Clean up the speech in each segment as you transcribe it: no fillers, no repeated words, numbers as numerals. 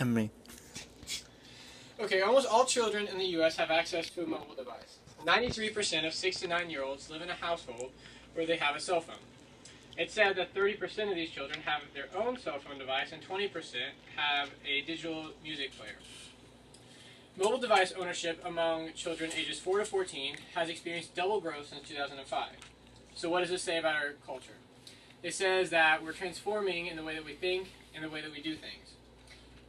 than me. Okay, almost all children in the U.S. have access to a mobile device. 93% of 6 to 9-year-olds live in a household where they have a cell phone. It's said that 30% of these children have their own cell phone device and 20% have a digital music player. Mobile device ownership among children ages 4 to 14 has experienced double growth since 2005. So what does this say about our culture? It says that we're transforming in the way that we think and the way that we do things.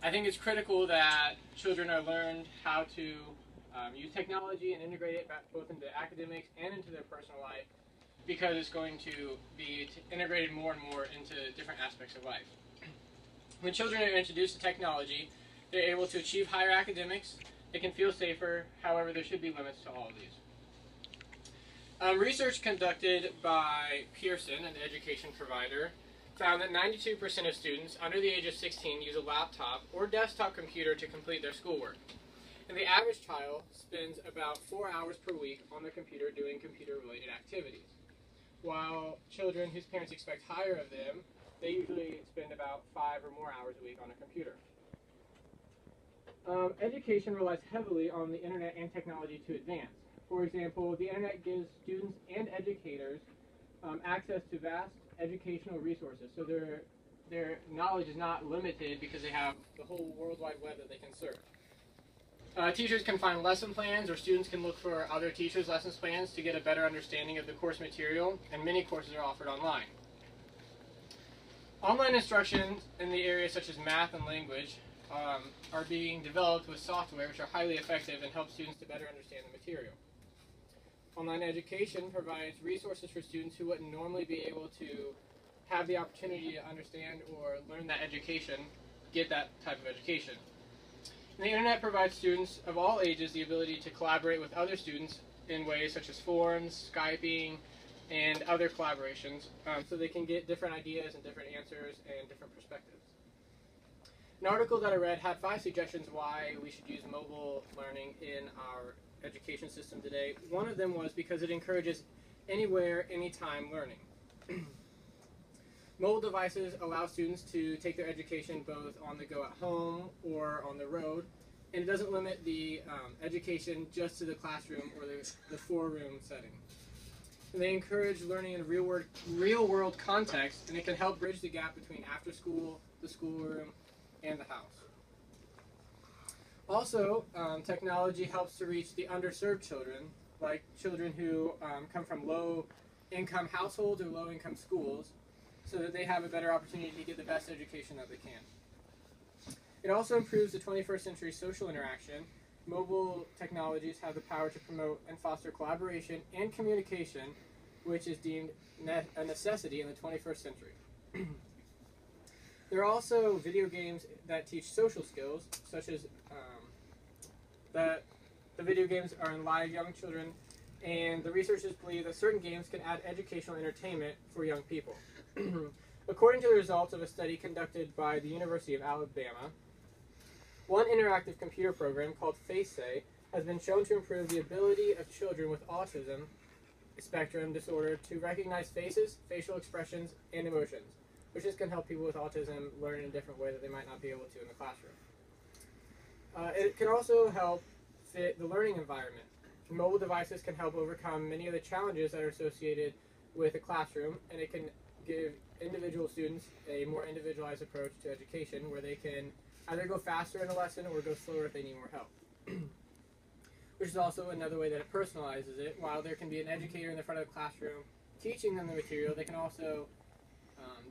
I think it's critical that children are learned how to use technology and integrate it both into academics and into their personal life, because it's going to be integrated more and more into different aspects of life. When children are introduced to technology, they're able to achieve higher academics, they can feel safer, however there should be limits to all of these. Research conducted by Pearson, an education provider, found that 92% of students under the age of 16 use a laptop or desktop computer to complete their schoolwork. And the average child spends about 4 hours per week on the computer doing computer-related activities. While children whose parents expect higher of them, they usually spend about 5 or more hours a week on a computer. Education relies heavily on the internet and technology to advance. For example, the internet gives students and educators access to vast educational resources, so their knowledge is not limited because they have the whole World Wide Web that they can search. Teachers can find lesson plans, or students can look for other teachers' lesson plans to get a better understanding of the course material, and many courses are offered online. Online instruction in the areas such as math and language are being developed with software which are highly effective and help students to better understand the material. Online education provides resources for students who wouldn't normally be able to have the opportunity to understand or learn that education, get that type of education. And the internet provides students of all ages the ability to collaborate with other students in ways such as forums, Skyping, and other collaborations, so they can get different ideas and different answers and different perspectives. An article that I read had 5 suggestions why we should use mobile learning in our education system today. One of them was because it encourages anywhere, anytime learning. Mobile devices allow students to take their education both on the go at home or on the road, and it doesn't limit the education just to the classroom or the 4-room setting. And they encourage learning in real-world context, and it can help bridge the gap between after school, the schoolroom, and the house. Also, technology helps to reach the underserved children, like children who come from low-income households or low-income schools, so that they have a better opportunity to get the best education that they can. It also improves the 21st century social interaction. Mobile technologies have the power to promote and foster collaboration and communication, which is deemed a necessity in the 21st century. There are also video games that teach social skills, such as the video games are in live young children, and the researchers believe that certain games can add educational entertainment for young people. According to the results of a study conducted by the University of Alabama, one interactive computer program called FaceSay has been shown to improve the ability of children with autism spectrum disorder to recognize faces, facial expressions, and emotions, which just can help people with autism learn in a different way that they might not be able to in the classroom. It can also help fit the learning environment. Mobile devices can help overcome many of the challenges that are associated with a classroom, and it can give individual students a more individualized approach to education where they can either go faster in a lesson or go slower if they need more help. Which is also another way that it personalizes it. While there can be an educator in the front of the classroom teaching them the material, they can also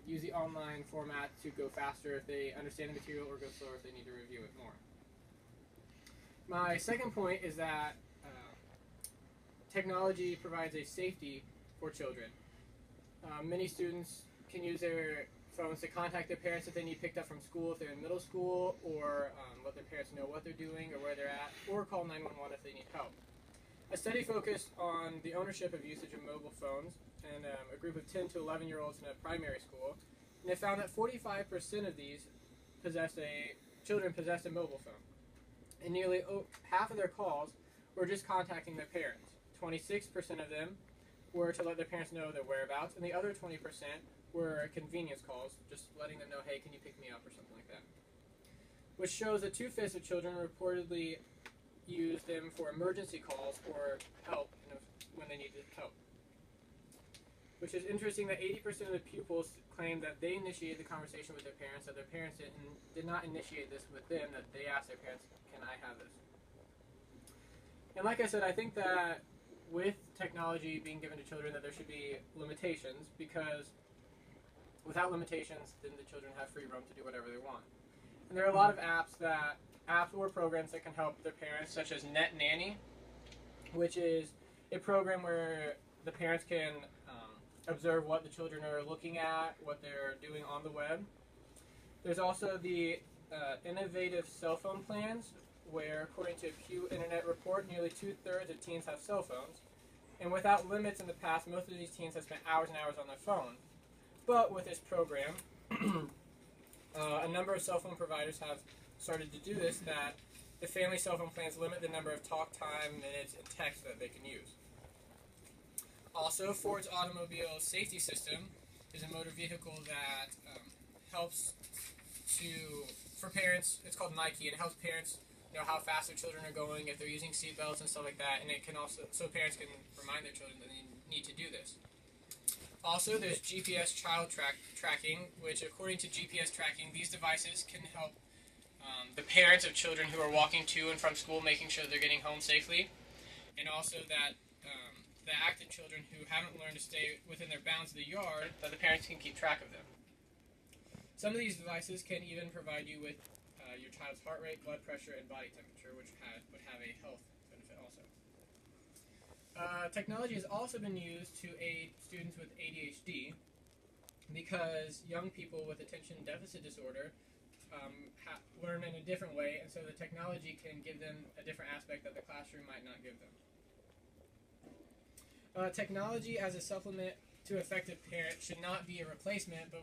use the online format to go faster if they understand the material or go slower if they need to review it more. My second point is that technology provides a safety for children. Many students can use their phones to contact their parents if they need picked up from school if they're in middle school, or let their parents know what they're doing or where they're at, or call 911 if they need help. A study focused on the ownership of usage of mobile phones and a group of 10 to 11-year-olds in a primary school, and it found that 45% of these children possessed a mobile phone. And nearly half of their calls were just contacting their parents. 26% of them were to let their parents know their whereabouts, and the other 20% were convenience calls, just letting them know, hey, can you pick me up, or something like that. which shows that 2/5 of children reportedly use them for emergency calls or help when they needed help. Which is interesting that 80% of the pupils claim that they initiated the conversation with their parents, that their parents did not initiate this with them, that they asked their parents, can I have this? And like I said, I think that with technology being given to children that there should be limitations, because without limitations, then the children have free roam to do whatever they want. And there are a lot of apps or programs that can help their parents, such as Net Nanny, which is a program where the parents can observe what the children are looking at, what they're doing on the web. There's also the innovative cell phone plans, where according to a Pew Internet report, nearly 2/3 of teens have cell phones. And without limits in the past, most of these teens have spent hours and hours on their phone. But with this program, a number of cell phone providers have started to do this, that the family cell phone plans limit the number of talk time, minutes, and text that they can use. Also, Ford's automobile safety system is a motor vehicle that helps for parents, it's called Nike, and it helps parents know how fast their children are going, if they're using seatbelts and stuff like that, and it can also, so parents can remind their children that they need to do this. Also, there's GPS child tracking, which according to GPS tracking, these devices can help the parents of children who are walking to and from school, making sure they're getting home safely, and also that the active children who haven't learned to stay within their bounds of the yard, that the parents can keep track of them. Some of these devices can even provide you with your child's heart rate, blood pressure, and body temperature, which would have a health benefit also. Technology has also been used to aid students with ADHD, because young people with attention deficit disorder learn in a different way, and so the technology can give them a different aspect that the classroom might not give them. Technology as a supplement to effective parents should not be a replacement, but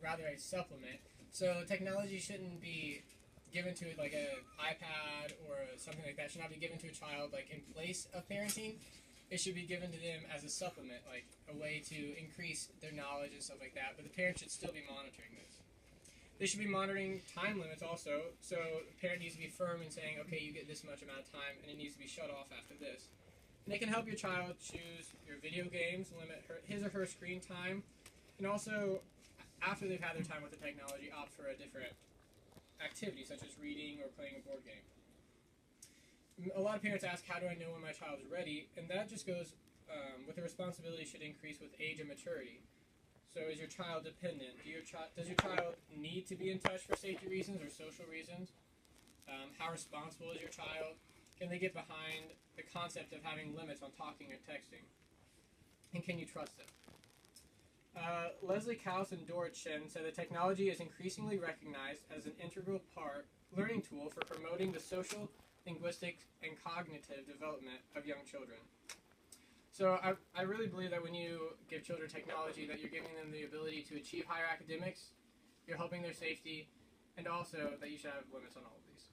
rather a supplement. So technology shouldn't be given to like an iPad or something like that. Should not be given to a child like in place of parenting. It should be given to them as a supplement, like a way to increase their knowledge and stuff like that. But the parent should still be monitoring this. They should be monitoring time limits also. So the parent needs to be firm in saying, okay, you get this much amount of time, and it needs to be shut off after this. And they can help your child choose your video games, limit his or her screen time, and also, after they've had their time with the technology, opt for a different activity, such as reading or playing a board game. A lot of parents ask, how do I know when my child is ready? And that just goes with the responsibility should increase with age and maturity. So is your child dependent? Does your child need to be in touch for safety reasons or social reasons? How responsible is your child? Can they get behind the concept of having limits on talking or texting? And can you trust them? Leslie Kaus and Dora Chen said that technology is increasingly recognized as an integral learning tool for promoting the social, linguistic, and cognitive development of young children. So I really believe that when you give children technology, that you're giving them the ability to achieve higher academics, you're helping their safety, and also that you should have limits on all of these.